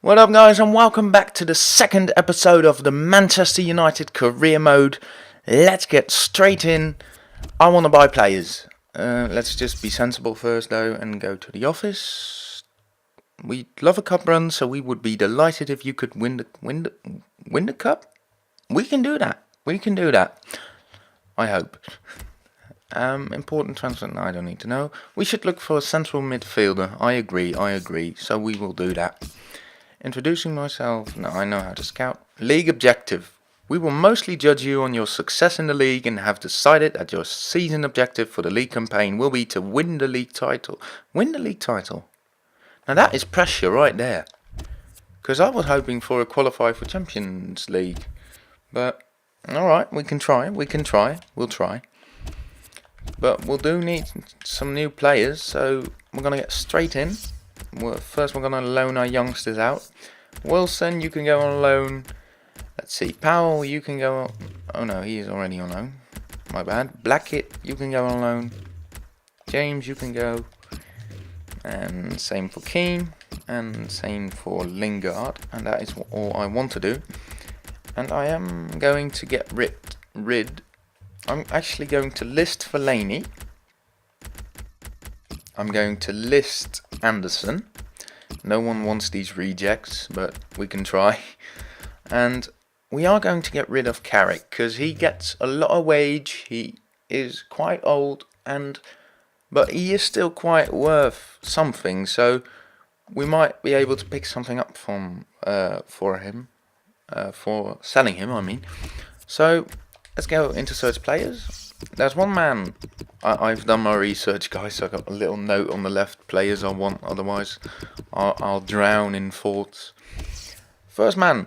What up, guys, and welcome back to the second episode of the Manchester United career mode. Let's get straight in. I want to buy players. Let's just be sensible first, though, and go to the office. We love a cup run, so we would be delighted if you could win the cup. We can do that. We can do that. I hope. Important transfer. No, I don't need to know. We should look for a central midfielder. I agree. So we will do that. Introducing myself. No, I know how to scout. League objective. We will mostly judge you on your success in the league and have decided that your season objective for the league campaign will be to win the league title. Win the league title. Now that is pressure right there. Because I was hoping for a qualify for Champions League. But, alright, we can try. We'll try. But we'll do need some new players, so we're going to get straight in. First we're going to loan our youngsters out. Wilson, you can go on loan. Let's see, Powell, you can go on... Oh no, he is already on loan. My bad. Blackett, you can go on loan. James, you can go. And same for Keane. And same for Lingard. And that is all I want to do. And I am going to get rid. I'm actually going to list Fellaini. I'm going to list Anderson. No one wants these rejects, but we can try. And we are going to get rid of Carrick, because he gets a lot of wage. He is quite old, but he is still quite worth something. So we might be able to pick something up from for him, for selling him, I mean. So let's go into search players. There's one man. I've done my research, guys, so I got a little note on the left. Players I want, otherwise I'll drown in thoughts. First man,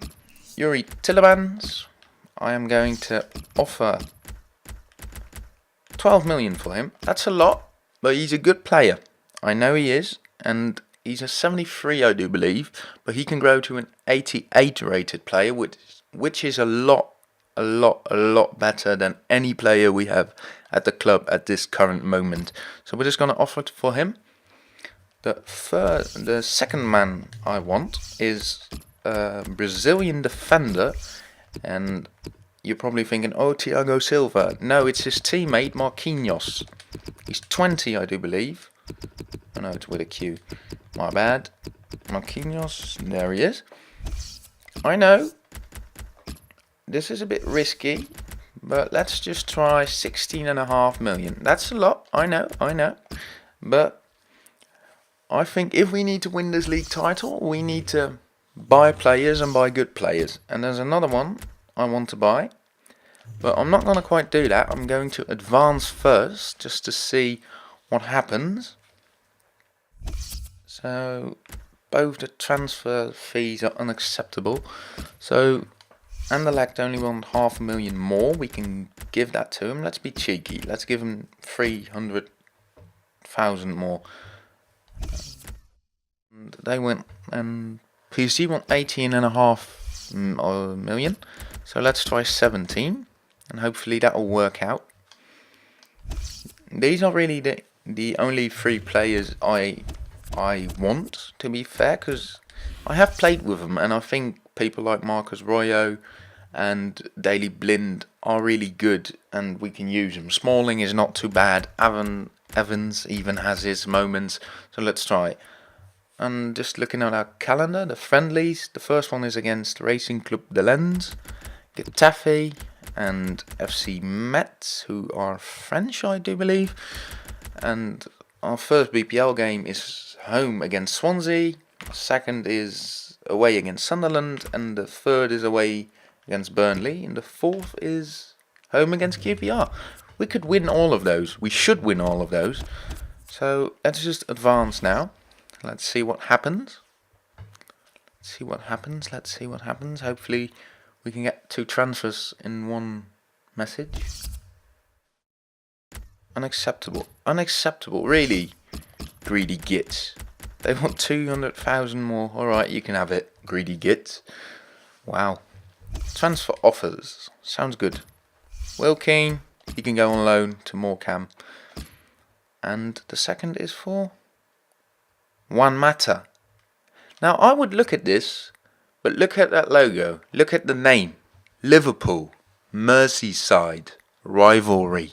Yuri Tillemans. I am going to offer 12 million for him. That's a lot, but he's a good player. I know he is, and he's a 73, I do believe, but he can grow to an 88 rated player, which is a lot better than any player we have at the club at this current moment. So we're just going to offer it for him. The second man I want is a Brazilian defender, and you're probably thinking, oh, Thiago Silva. No, it's his teammate Marquinhos. He's 20, I do believe. Oh no, it's with a Q. My bad. Marquinhos, there he is. I know this is a bit risky, but let's just try 16.5 million. That's a lot, I know. But I think if we need to win this league title, we need to buy players and buy good players. And there's another one I want to buy, but I'm not going to quite do that. I'm going to advance first, just to see what happens. So both the transfer fees are unacceptable. So Anderlecht only want 500,000 more. We can give that to him. Let's be cheeky. Let's give him 300,000 more. And they went, and PSG want 18.5 million. So let's try 17, and hopefully that will work out. These are really the only three players I want, to be fair, because I have played with them, and I think people like Marcus Royo and Daley Blind are really good, and we can use them. Smalling is not too bad. Evans even has his moments, so let's try. And just looking at our calendar, the friendlies, the first one is against Racing Club de Lens, Getafe, and FC Metz, who are French, I do believe. And our first BPL game is home against Swansea, the second is away against Sunderland, and the third is away against Burnley, and the fourth is home against QPR. We could win all of those. We should win all of those. So let's just advance now. Let's see what happens. Let's see what happens. Hopefully we can get 2 transfers in one message. Unacceptable. Really, greedy gits. They want 200,000 more. Alright, you can have it, greedy gits. Wow. Transfer offers. Sounds good. Will Keane, he can go on loan to Morecambe. And the second is for Juan Mata. Now, I would look at this, but look at that logo. Look at the name. Liverpool, Merseyside, rivalry.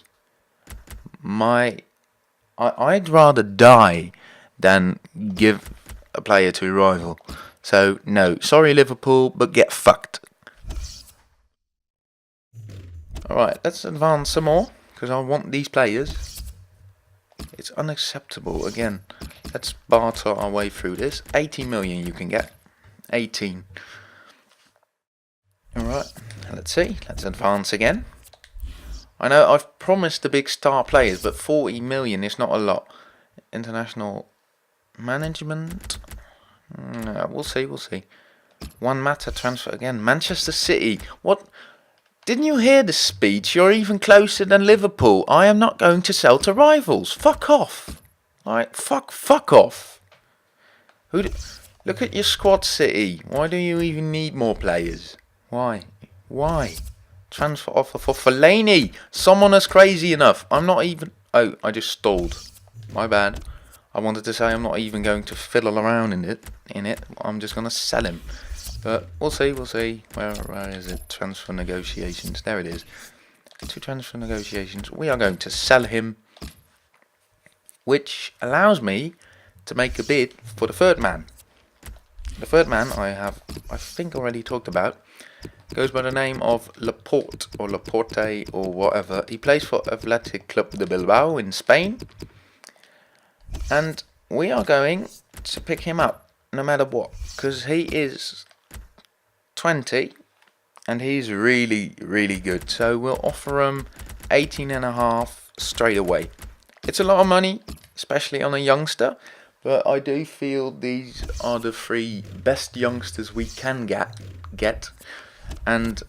I'd rather die than give a player to a rival. So, no. Sorry, Liverpool, but get fucked. Alright, let's advance some more, because I want these players. It's unacceptable. Again, let's barter our way through this. 18 million you can get. 18. Alright, let's see. Let's advance again. I know I've promised the big star players, but 40 million is not a lot. International management. No, we'll see. One matter transfer again. Manchester City. What? Didn't you hear the speech? You're even closer than Liverpool. I am not going to sell to rivals. Fuck off. Like, fuck off. Look at your squad, City. Why do you even need more players? Why? Transfer offer for Fellaini. Someone is crazy enough. I'm not even... Oh, I just stalled. My bad. I wanted to say I'm not even going to fiddle around in it. I'm just going to sell him. But we'll see. Where is it? Transfer negotiations. There it is. To transfer negotiations. We are going to sell him, which allows me to make a bid for the third man. The third man I think already talked about. Goes by the name of Laporte or Laporte or whatever. He plays for Athletic Club de Bilbao in Spain. And we are going to pick him up no matter what. Because he is 20 and he's really, really good. So we'll offer him 18.5 straight away. It's a lot of money, especially on a youngster. But I do feel these are the 3 best youngsters we can get. And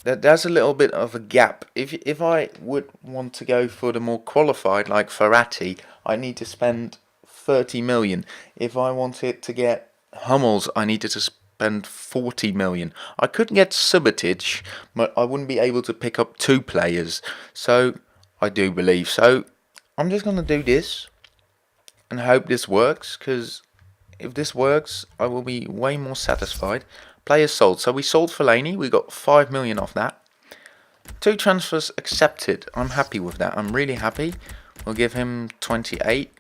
there's a little bit of a gap. If I would want to go for the more qualified, like Ferrati, I need to spend 30 million. If I wanted to get Hummels, I needed to spend 40 million. I could get Subotic, but I wouldn't be able to pick up 2 players. So, I do believe. So, I'm just going to do this and hope this works, because if this works, I will be way more satisfied. Players sold. So we sold Fellaini. We got 5 million off that. 2 transfers accepted. I'm happy with that. I'm really happy. We'll give him 28.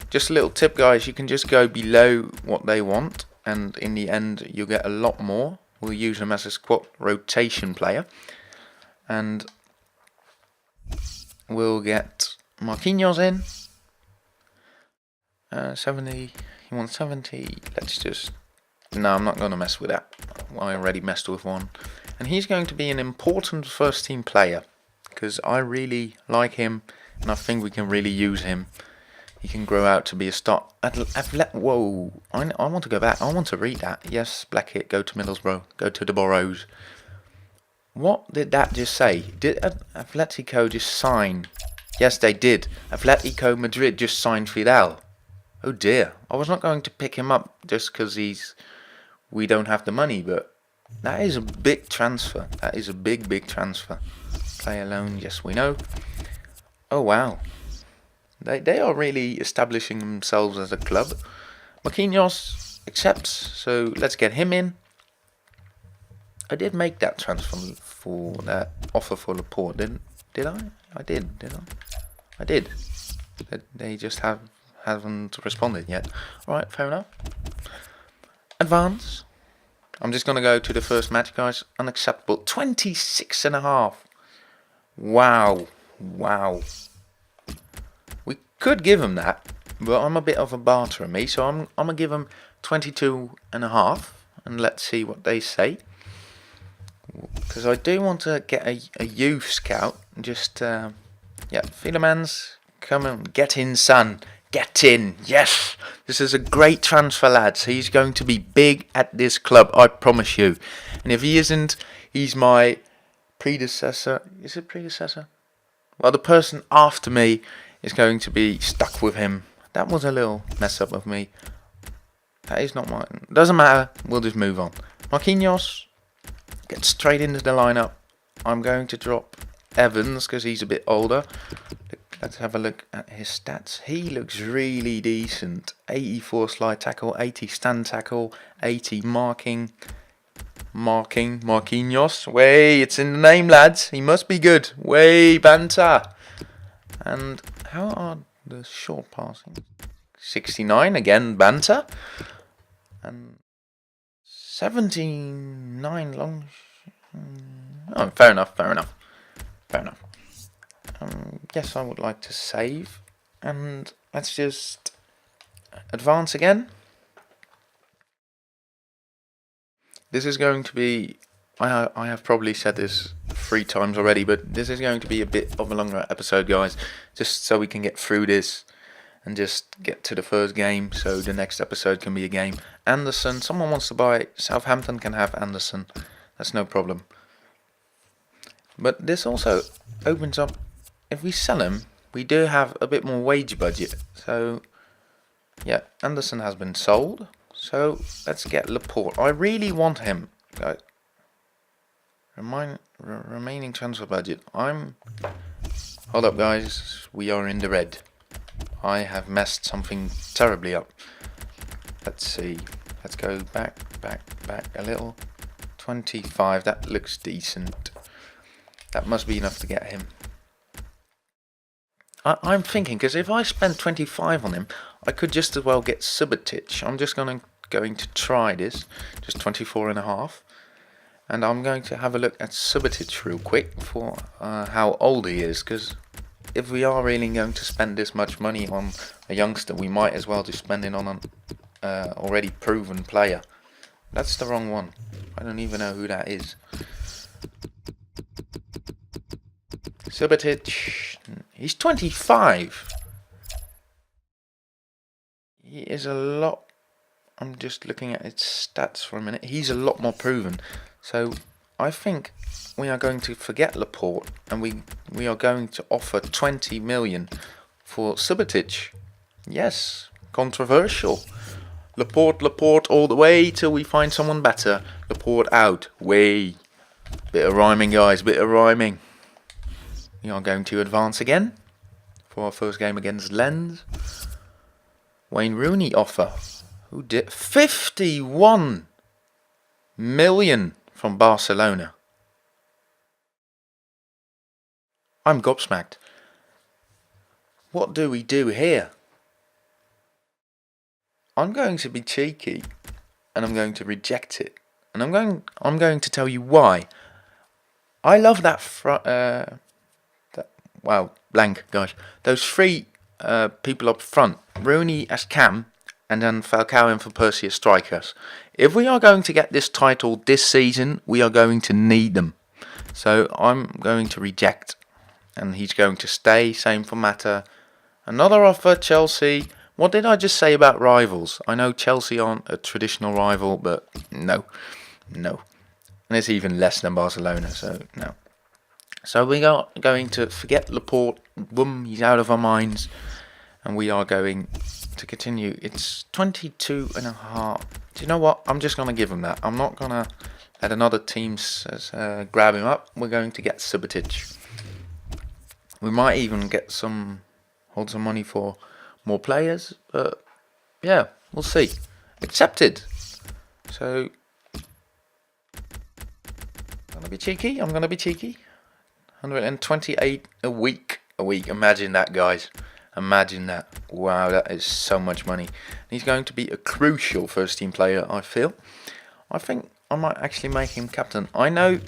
Just a little tip, guys. You can just go below what they want, and in the end, you'll get a lot more. We'll use him as a squad rotation player, and we'll get Marquinhos in. 70. He wants 70. Let's just... No, I'm not going to mess with that. I already messed with one. And he's going to be an important first team player, because I really like him and I think we can really use him. He can grow out to be a star. Whoa, I want to go back. I want to read that. Yes, Blackhead, go to Middlesbrough. Go to the Boroughs. What did that just say? Did Atletico just sign? Yes, they did. Atletico Madrid just signed Fidel. Oh dear. I was not going to pick him up just because we don't have the money, but that is a big transfer. That is a big transfer. Player loan, yes we know. Oh wow. They are really establishing themselves as a club. Marquinhos accepts, so let's get him in. I did make that transfer for that offer for Laporte, did I? I did I? I did. They just haven't responded yet. Alright, fair enough. Advance. I'm just going to go to the first match, guys. Unacceptable. 26.5. Wow. We could give him that, but I'm a bit of a barterer, me, so I'm going to give him 22.5, and let's see what they say. Because I do want to get a youth scout. Just, yeah, Fielemans, come and get in, son. Get in, yes. This is a great transfer, lads. He's going to be big at this club, I promise you. And if he isn't, he's my predecessor. Is it predecessor? Well, the person after me is going to be stuck with him. That was a little mess up of me. That is not mine. Doesn't matter. We'll just move on. Marquinhos, get straight into the lineup. I'm going to drop Evans because he's a bit older. Let's have a look at his stats. He looks really decent. 84 slide tackle, 80 stand tackle, 80 Marquinhos. Way, it's in the name, lads. He must be good. Way, banter. And how are the short passing? 69 again, banter. And 79 long. Oh, fair enough. Yes, I would like to save. And let's just advance again. This is going to be, I have probably said this 3 times already, but this is going to be a bit of a longer episode, guys, just so we can get through this and just get to the first game, so the next episode can be a game. Anderson, someone wants to buy, Southampton can have Anderson, that's no problem. But this also opens up, if we sell him, we do have a bit more wage budget, so yeah, Anderson has been sold. So let's get Laporte. I really want him, guys. Remaining transfer budget. Hold up, guys. We are in the red. I have messed something terribly up. Let's see. Let's go back a little. 25. That looks decent. That must be enough to get him. I'm thinking, because if I spend 25 on him, I could just as well get Subotic. I'm just going to try this, just 24.5, and I'm going to have a look at Subotic real quick for how old he is, because if we are really going to spend this much money on a youngster, we might as well just spend it on an already proven player. That's the wrong one. I don't even know who that is. Subotic, he's 25. He is a lot. I'm just looking at his stats for a minute. He's a lot more proven. So I think we are going to forget Laporte, and we are going to offer 20 million for Subotic. Yes, controversial. Laporte all the way till we find someone better. Laporte out. Way. Bit of rhyming, guys. Bit of rhyming. We are going to advance again for our first game against Lens. Wayne Rooney offer. Who did 51 million from Barcelona? I'm gobsmacked. What do we do here? I'm going to be cheeky, and I'm going to reject it, and I'm going to tell you why. I love that wow, blank, guys. Those 3 people up front, Rooney as cam, and then Falcao and Van Persie as strikers. If we are going to get this title this season, we are going to need them. So I'm going to reject, and he's going to stay. Same for Mata. Another offer, Chelsea. What did I just say about rivals? I know Chelsea aren't a traditional rival, but no. And it's even less than Barcelona, so no. So we are going to forget Laporte. Boom, he's out of our minds. And we are going to continue. It's 22.5. Do you know what? I'm just going to give him that. I'm not going to let another team grab him up. We're going to get Subotic. We might even hold some money for more players. But yeah, we'll see. Accepted. So, I'm going to be cheeky. 128 a week. Imagine that, guys. Imagine that. Wow, that is so much money. He's going to be a crucial first team player, I feel. I think I might actually make him captain. I know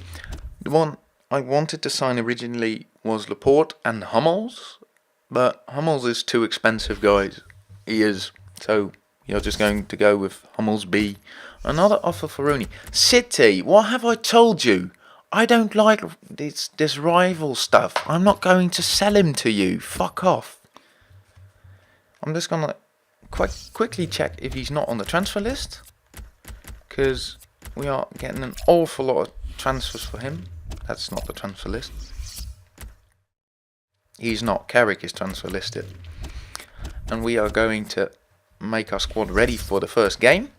the one I wanted to sign originally was Laporte and Hummels, but Hummels is too expensive, guys. He is. So you're just going to go with Hummels B. Another offer for Rooney. City, what have I told you? I don't like this rival stuff. I'm not going to sell him to you. Fuck off. I'm just going to quickly check if he's not on the transfer list, because we are getting an awful lot of transfers for him. That's not the transfer list. He's not. Carrick is transfer listed. And we are going to make our squad ready for the first game.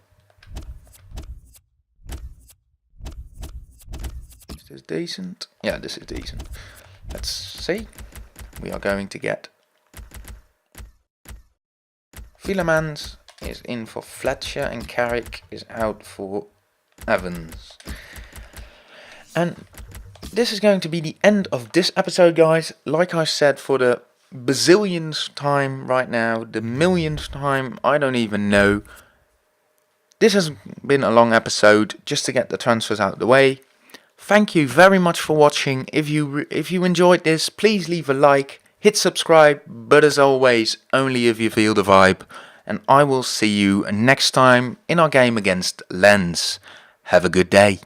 Is this decent? Yeah, this is decent. Let's see. We are going to get Villemans is in for Fletcher and Carrick is out for Evans. And this is going to be the end of this episode, guys. Like I said, for the bazillionth time right now, the millionth time, I don't even know. This has been a long episode just to get the transfers out of the way. Thank you very much for watching. If you enjoyed this, please leave a like, hit subscribe, but as always, only if you feel the vibe. And I will see you next time in our game against Lens. Have a good day.